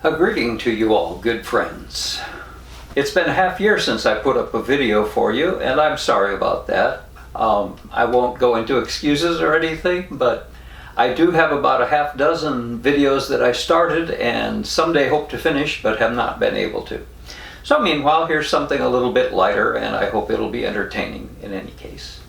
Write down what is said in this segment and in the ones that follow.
A greeting to you all, good friends. It's been a half year since I put up a video for you, and I'm sorry about that. I won't go into excuses or anything, but I do have about a half dozen videos that I started and someday hope to finish, but have not been able to. So meanwhile, here's something a little bit lighter, and I hope it'll be entertaining in any case.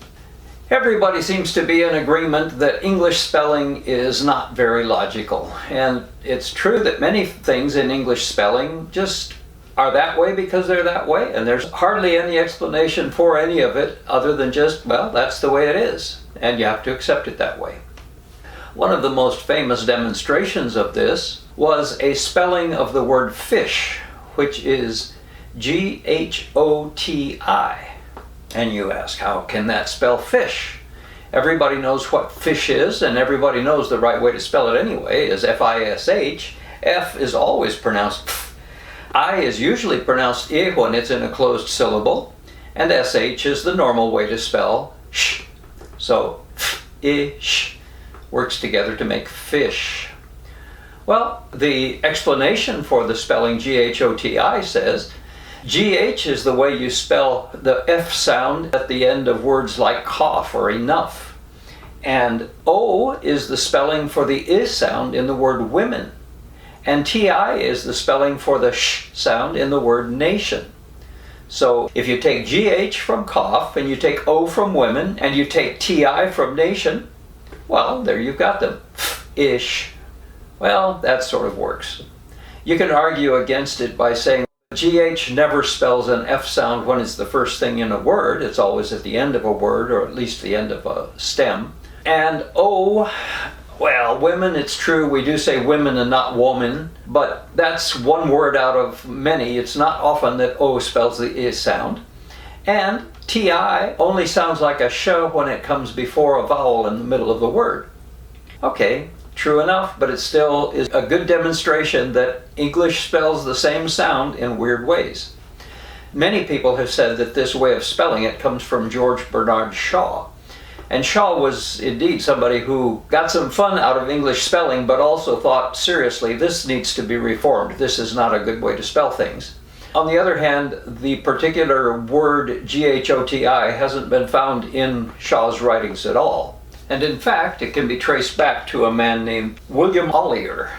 Everybody seems to be in agreement that English spelling is not very logical. And it's true that many things in English spelling just are that way because they're that way, and there's hardly any explanation for any of it other than just, well, that's the way it is, and you have to accept it that way. One of the most famous demonstrations of this was a spelling of the word fish, which is G-H-O-T-I. And you ask, how can that spell fish? Everybody knows what fish is, and everybody knows the right way to spell it anyway is F-I-S-H. F is always pronounced F. I is usually pronounced I when it's in a closed syllable, and S-H is the normal way to spell sh. So F-I-sh works together to make fish. Well, the explanation for the spelling G-H-O-T-I says GH is the way you spell the F sound at the end of words like cough or enough. And O is the spelling for the I sound in the word women. And TI is the spelling for the sh sound in the word nation. So if you take GH from cough, and you take O from women, and you take TI from nation, well, there you've got them. Ish. Well, that sort of works. You can argue against it by saying GH never spells an F sound when it's the first thing in a word. It's always at the end of a word, or at least the end of a stem. And O, well, women, it's true, we do say women and not woman, but that's one word out of many. It's not often that O spells the I sound. And TI only sounds like a sh when it comes before a vowel in the middle of the word. Okay. True enough, but it still is a good demonstration that English spells the same sound in weird ways. Many people have said that this way of spelling it comes from George Bernard Shaw. And Shaw was indeed somebody who got some fun out of English spelling, but also thought, seriously, this needs to be reformed. This is not a good way to spell things. On the other hand, the particular word G-H-O-T-I hasn't been found in Shaw's writings at all. And in fact, it can be traced back to a man named William Ollier.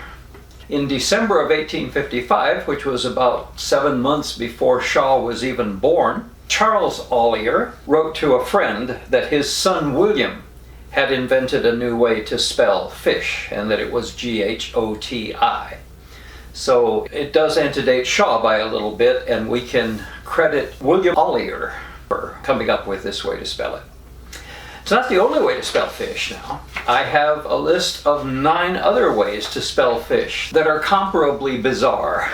In December of 1855, which was about 7 months before Shaw was even born, Charles Ollier wrote to a friend that his son William had invented a new way to spell fish, and that it was G-H-O-T-I. So it does antedate Shaw by a little bit, and we can credit William Ollier for coming up with this way to spell it. It's not the only way to spell fish now. I have a list of 9 other ways to spell fish that are comparably bizarre.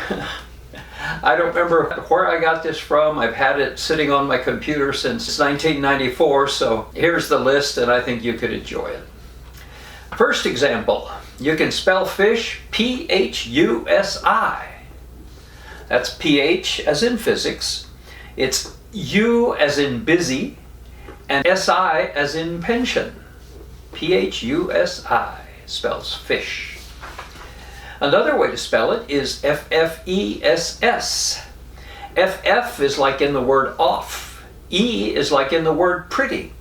I don't remember where I got this from. I've had it sitting on my computer since 1994, so here's the list, and I think you could enjoy it. First example, you can spell fish P-H-U-S-I. That's P-H as in physics. It's U as in busy, and S-I as in pension. P-H-U-S-I spells fish. Another way to spell it is F-F-E-S-S. F-F is like in the word off. E is like in the word pretty.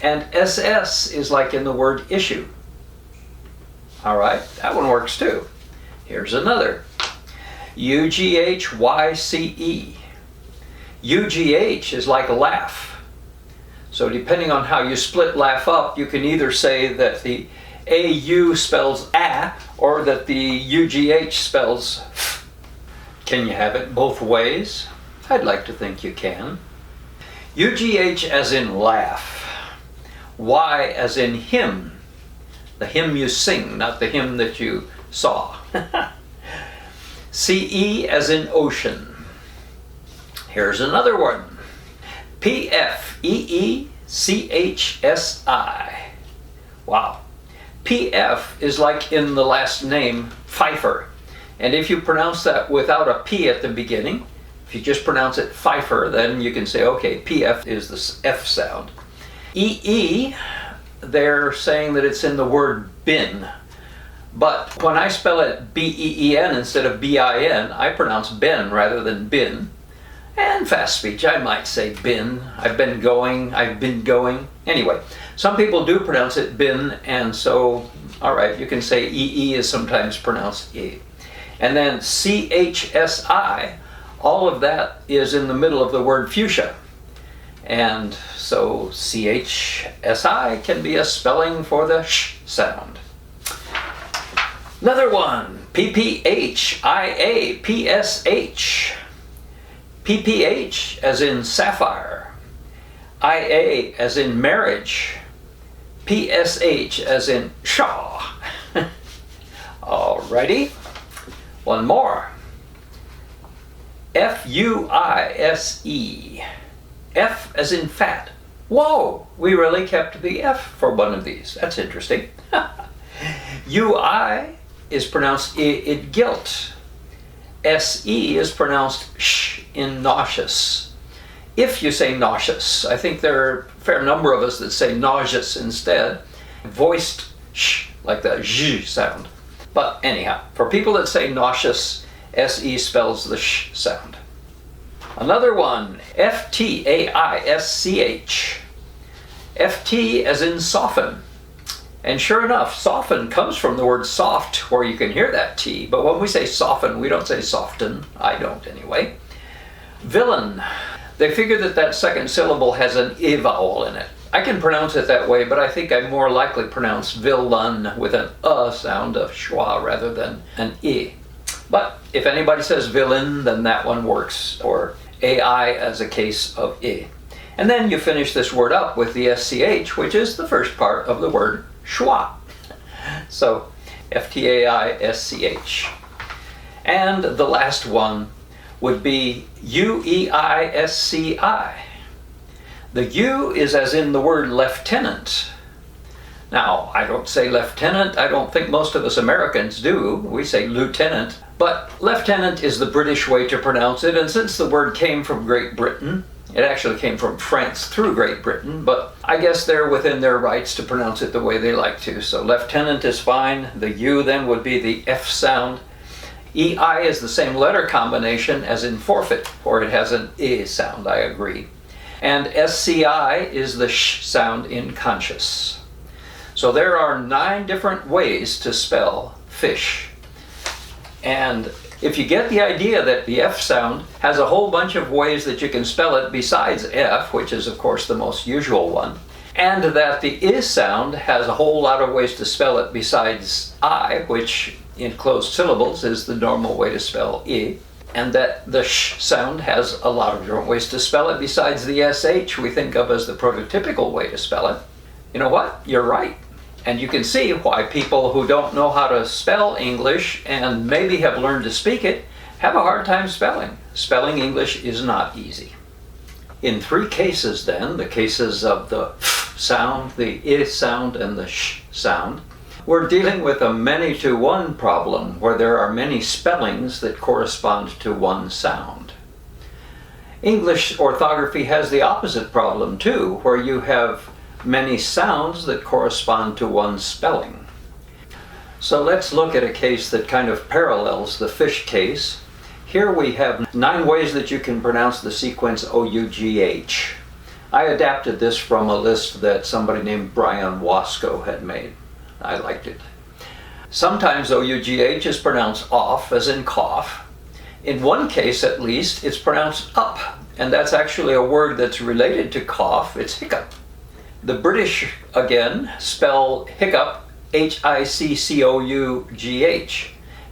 And S-S is like in the word issue. All right, that one works too. Here's another. U-G-H-Y-C-E. U-G-H is like laugh. So depending on how you split laugh up, you can either say that the A-U spells a, or that the U-G-H spells f. Can you have it both ways? I'd like to think you can. U-G-H as in laugh. Y as in hymn. The hymn you sing, not the hymn that you saw. C-E as in ocean. Here's another one. P-F-E-E-C-H-S-I. Wow. P-F is like in the last name Pfeiffer. And if you pronounce that without a P at the beginning, if you just pronounce it Pfeiffer, then you can say, okay, P-F is the F sound. E-E, they're saying that it's in the word bin. But when I spell it B-E-E-N instead of B-I-N, I pronounce ben rather than bin. And fast speech, I might say bin. I've been going. Anyway, some people do pronounce it bin, and so, all right, you can say E-E is sometimes pronounced E. And then C-H-S-I, all of that is in the middle of the word fuchsia. And so C-H-S-I can be a spelling for the sh sound. Another one, P-P-H-I-A-P-S-H. P-P-H as in sapphire. I-A as in marriage. P-S-H as in shaw. Alrighty, one more. F-U-I-S-E. F as in fat. Whoa, we really kept the F for one of these. That's interesting. U-I is pronounced in guilt. S-E is pronounced sh in nauseous. If you say nauseous, I think there are a fair number of us that say nauseous instead. Voiced sh, like the zh sound. But anyhow, for people that say nauseous, S-E spells the sh sound. Another one, F-T-A-I-S-C-H. F-T as in soften. And sure enough, soften comes from the word soft, where you can hear that T. But when we say soften, we don't say soften. I don't anyway. Villain. They figure that that second syllable has an I vowel in it. I can pronounce it that way, but I think I more likely pronounce villain with an sound of schwa rather than an I. But if anybody says villain, then that one works, or AI as a case of I. And then you finish this word up with the SCH, which is the first part of the word schwa. So F-T-A-I-S-C-H. And the last one would be U-E-I-S-C-I. The U is as in the word lieutenant. Now, I don't say lieutenant. I don't think most of us Americans do. We say lieutenant. But lieutenant is the British way to pronounce it, and since the word came from Great Britain, it actually came from France through Great Britain, but I guess they're within their rights to pronounce it the way they like to. So lieutenant is fine. The U then would be the F sound. EI is the same letter combination as in forfeit, or it has an I sound, I agree. And SCI is the sh sound in conscious. So there are 9 different ways to spell fish. And if you get the idea that the F sound has a whole bunch of ways that you can spell it besides F, which is of course the most usual one, and that the I sound has a whole lot of ways to spell it besides I, which in closed syllables is the normal way to spell I, and that the sh sound has a lot of different ways to spell it besides the SH we think of as the prototypical way to spell it. You know what? You're right. And you can see why people who don't know how to spell English and maybe have learned to speak it have a hard time spelling. Spelling English is not easy. In 3 cases then, the cases of the f sound, the I sound, and the sh sound, we're dealing with a many-to-one problem where there are many spellings that correspond to one sound. English orthography has the opposite problem too, where you have many sounds that correspond to one spelling. So let's look at a case that kind of parallels the fish case. Here we have 9 ways that you can pronounce the sequence O-U-G-H. I adapted this from a list that somebody named Brian Wasco had made. I liked it. Sometimes O-U-G-H is pronounced off, as in cough. In one case at least, it's pronounced up, and that's actually a word that's related to cough. It's hiccup. The British, again, spell hiccup H-I-C-C-O-U-G-H,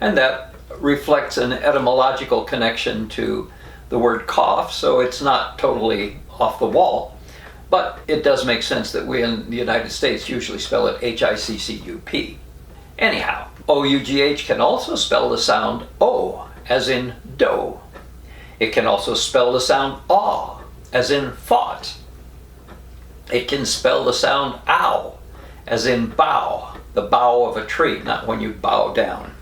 and that reflects an etymological connection to the word cough, so it's not totally off the wall, but it does make sense that we in the United States usually spell it H-I-C-C-U-P. Anyhow, O-U-G-H can also spell the sound O, as in dough. It can also spell the sound aw, as in fought. It can spell the sound ow, as in bow, the bough of a tree, not when you bow down.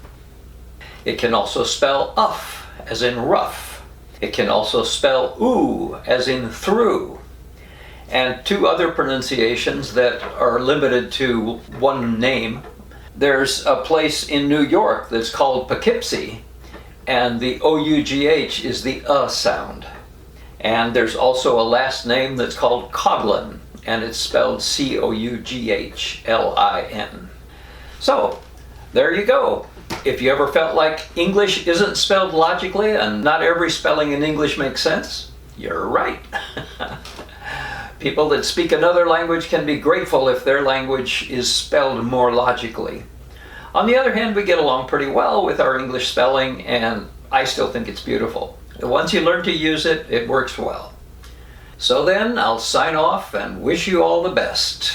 It can also spell uff, as in rough. It can also spell ooh, as in through. And 2 other pronunciations that are limited to one name There's a place in New York that's called Poughkeepsie, and the O-U-G-H is the sound. And there's also a last name that's called Coughlin, and it's spelled C-O-U-G-H-L-I-N. So, there you go. If you ever felt like English isn't spelled logically and not every spelling in English makes sense, you're right. People that speak another language can be grateful if their language is spelled more logically. On the other hand, we get along pretty well with our English spelling, and I still think it's beautiful. Once you learn to use it, it works well. So then, I'll sign off and wish you all the best.